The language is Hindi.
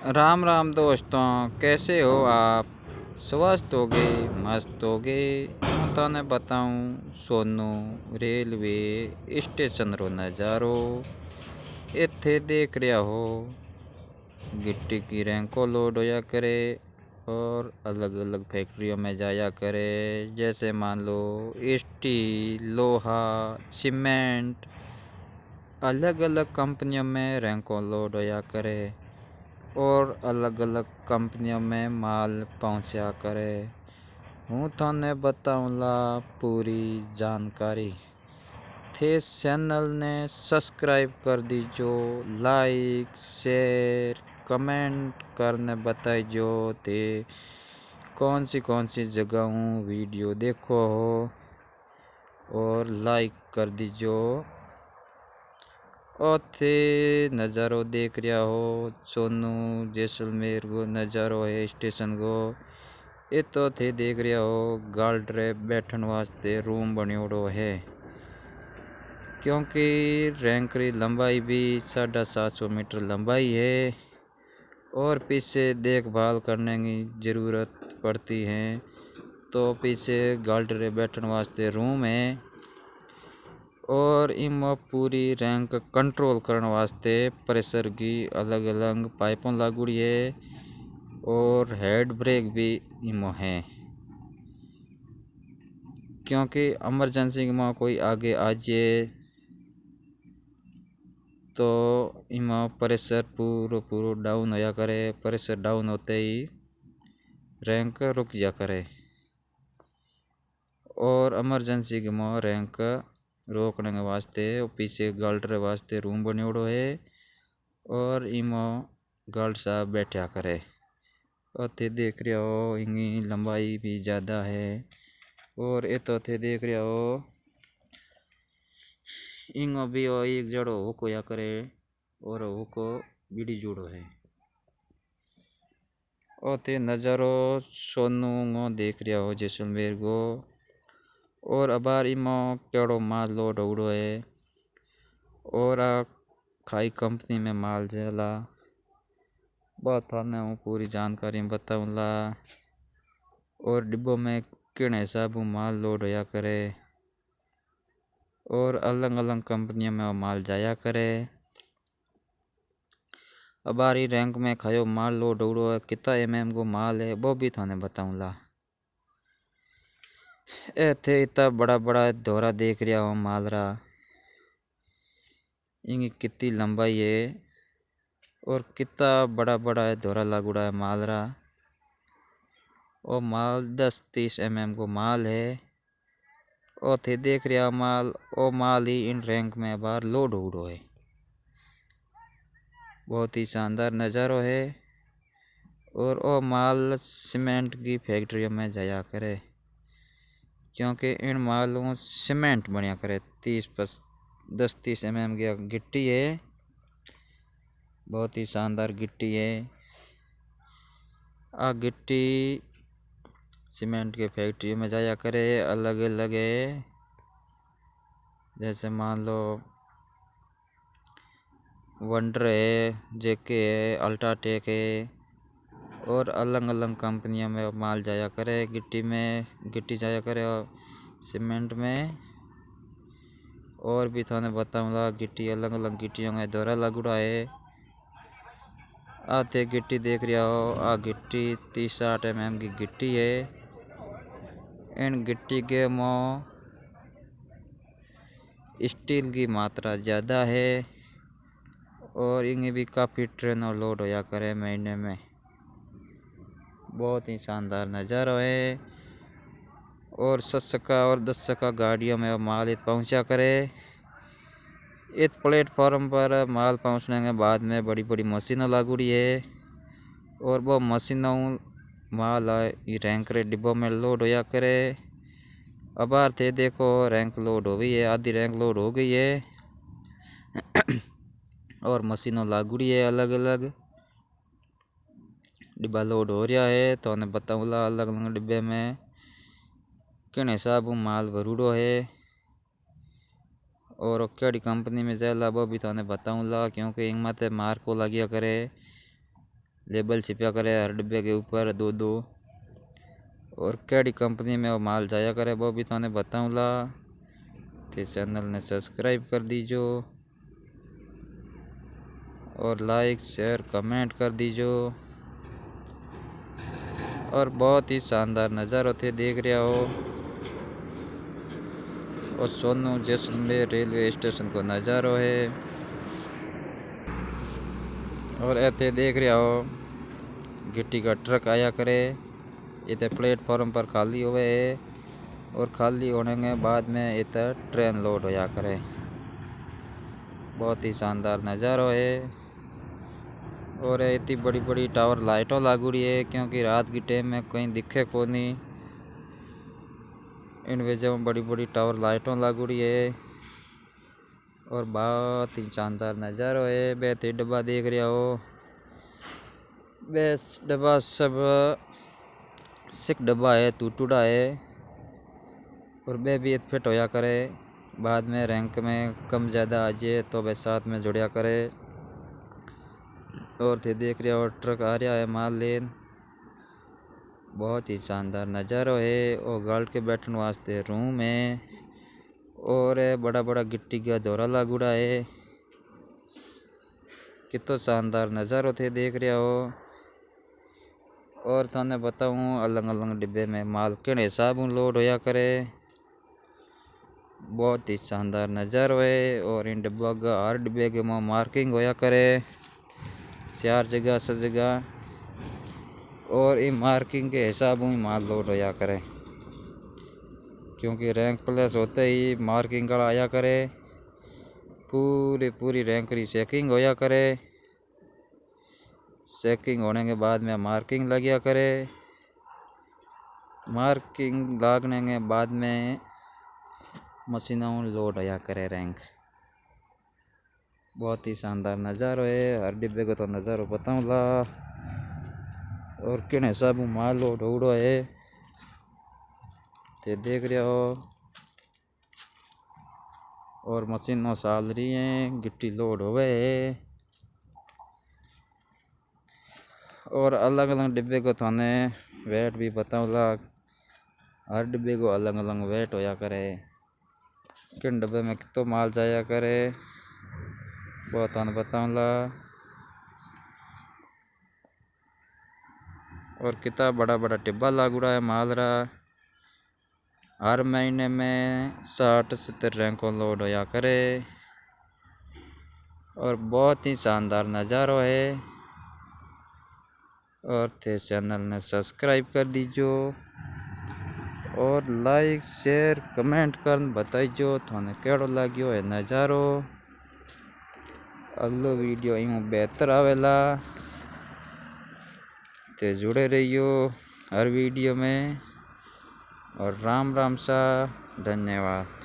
राम राम दोस्तों, कैसे हो आप? स्वस्थ होगे, मस्त होगे। હું તને बताऊं सोनू रेलवे स्टेशन रो नज़ारो। इत्थे देख रहा हो गिट्टी की रैंको लोड होया करे और अलग अलग फैक्ट्रियों में जाया करे। जैसे मान लो स्टील, लोहा, सीमेंट, अलग अलग कंपनियों में रैंको लोड होया करे और अलग अलग कंपनियों में माल पहुंचा करे। हूँ थाने बताऊंला पूरी जानकारी। थे चैनल ने सब्सक्राइब कर दीजो, लाइक शेयर कमेंट करने बताइजो। थे कौन सी जगहों वीडियो देखो हो और लाइक कर दीजो। और थे नज़ारो देख रहा हो सोनू जैसलमेर को नज़ारो है स्टेशन को। ये तो थे देख रहा हो गार्ड रे बैठन वास्ते रूम बनियोड़ो है, क्योंकि रैंक की लंबाई भी 750 मीटर लंबाई है और पीछे देखभाल करने की ज़रूरत पड़ती है। तो पीछे गार्ड रे बैठन वास्ते रूम है और इनमें पूरी रैंक कंट्रोल करने वास्ते प्रेशर की अलग अलग पाइपों लागूड़ी है और हेड ब्रेक भी इनमें है, क्योंकि इमरजेंसी में कोई आगे आ जाए तो इनमें प्रेशर पूरो डाउन होया करे। प्रेशर डाउन होते ही रैंक रुक जा करे और इमरजेंसी के में रैंक रोकने के वास्ते पीछे गार्ड रे वास्ते रूम बनियोड़ो है और इनमें गार्ड साहब बैठा करे। और थे देख रहे हो इनकी लंबाई भी ज़्यादा है और ये तो थे देख रहे हो इंगो भी वो एक जड़ो हुको या करे और हुको बीड़ी जुड़ो है। और थे नज़ारो सोनू गो देख रहा हो जैसलमेर को। और अबार इमो केड़ो माल लोड उड़ो है और खाई कंपनी में माल जाला बहुत थाने हूँ पूरी जानकारी बताऊंला। और डिब्बों में किन हिसाब माल लोड होया करे और अलग अलग कंपनियों में माल जाया करे। अबारी रैंक में खायो माल लोड उड़ो है, कितना एमएम को माल है वो भी थाने बताऊंला। ए थे इतना बड़ा बड़ा दोहरा देख रहा हूँ माल रहा, इनकी कितनी लंबाई है और कितना बड़ा बड़ा है दोहरा लागूड़ा है माल रहा। और माल 10-30 एमएम को माल है और थे देख रहा माल ओ माल ही इन रैंक में बाहर लोड उड़ो है। बहुत ही शानदार नज़ारो है और ओ माल सीमेंट की फैक्ट्रियों में जाया करे, क्योंकि इन मालों सीमेंट बनिया करे। 10-30 एमएम की गिट्टी है, बहुत ही शानदार गिट्टी है। आ गिट्टी सीमेंट की फैक्ट्री में जाया करे अलग अलग है। जैसे मान लो वंडर है, जेके है, अल्ट्राटेक है और अलग अलग कंपनियों में माल जाया करे। गिट्टी जाया करे और सीमेंट में। और भी थाने बताऊंगा गिट्टी अलग अलग गिट्टियों में दोहरा लगुड़ा है। आते गिट्टी देख रहा हो, आ गिट्टी 30-60 एमएम की गिट्टी है। इन गिट्टी के में स्टील की मात्रा ज़्यादा है और इन्हें भी काफ़ी ट्रेनों लोड होया करे महीने में। बहुत ही शानदार नज़ारा है और 7 चक्का और 10 चक्का गाड़ियों में माल पहुंचा करे। इस प्लेटफॉर्म पर माल पहुंचने के बाद में बड़ी बड़ी मशीनें लागूड़ी है और वो मशीनों माल रैंक रे डिब्बों में लोड होया करे। अबार थे देखो रैंक लोड हो गई है, आधी रैंक लोड हो गई है और मशीनों लागूड़ी है अलग अलग। डिब्बा लोड हो रहा है तो उन्हें बताऊंगा अलग अलग डिब्बे में किन हिसाब माल भरूड़ो है और केड़ी कंपनी में जाएला वो भी थाने बताऊंगा, क्योंकि इनमें ते मार्को लगिया करे लेबल छिपा करे हर डिब्बे के ऊपर दो दो। और केड़ी कंपनी में वो माल जाया करे वो भी तो बताऊँगा। तो चैनल ने सब्सक्राइब कर दीजो और लाइक शेयर कमेंट कर दीजो। और बहुत ही शानदार नज़ारा थे देख रहे हो। और सोनू जैसलमेर रेलवे स्टेशन को नज़ारो है। और ऐसे देख रहे हो गिट्टी का ट्रक आया करे इतने प्लेटफॉर्म पर खाली हुए है। और खाली होने के बाद में इतना ट्रेन लोड होया करे। बहुत ही शानदार नज़ारा है। और इतनी बड़ी बड़ी टावर लाइटों लागूड़ी है क्योंकि रात की टाइम में कहीं दिखे को नहीं। इन वजह में बड़ी बड़ी टावर लाइटों लागूड़ी है। और बहुत ही शानदार नज़ारा है। बेहद डब्बा देख रहे हो। बेस डब्बा सब सिक डब्बा है टूटूड़ा है। और बे भी फिट होया करे। बाद में रैंक में कम ज़्यादा आ जाए तो वे साथ में जुड़िया करे। और थे देख रहे हो ट्रक आ रहा है माल लेन। बहुत ही शानदार नज़ारा है। और गार्ड के बैठने वास्ते रूम है। और बड़ा बड़ा गिट्टी का दौरा लागूड़ा है। कितना शानदार नज़ारा थे देख रहे हो। और थाने बताऊँ अलग अलग डिब्बे में माल किन हिसाब लोड होया करे। बहुत ही शानदार नज़ारा है। और इन डिब्बा का हर डिब्बे के में मार्किंग होया करे 4 जगह 6 जगह। और इन मार्किंग के हिसाब में माल लोड होया करे क्योंकि रैंक प्लस होते ही मार्किंग का आया करे। पूरी रैंक की चेकिंग होया करे। चेकिंग होने के बाद में मार्किंग लगिया करे। मार्किंग लागने के बाद में मशीनों लोड होया करे रैंक। बहुत ही शानदार नज़ारा है। हर डिब्बे को तो नज़ारा बताऊँगा। और किन हिसाब में माल लोड हो है ते देख रहे हो। और मशीनों चाल रही है गिट्टी लोड हो गए है। और अलग अलग डिब्बे को थाने वेट भी बताऊँगा। हर डिब्बे को अलग अलग वेट होया करे। किन डिब्बे में कितना माल जाया करे वो थाने बताऊँगा। और कितना बड़ा बड़ा डिब्बा लागूड़ा है माल रहा। हर महीने में 60-70 रैंकों लोड होया करे। और बहुत ही शानदार नज़ारा है। और थे चैनल ने सब्सक्राइब कर दीजो और लाइक शेयर कमेंट कर बताइजो थाने केड़ो लाग्यो है नज़ारो। अगलो वीडियो यूँ बेहतर आवेला ते जुड़े रहियो हर वीडियो में। और राम राम सा धन्यवाद।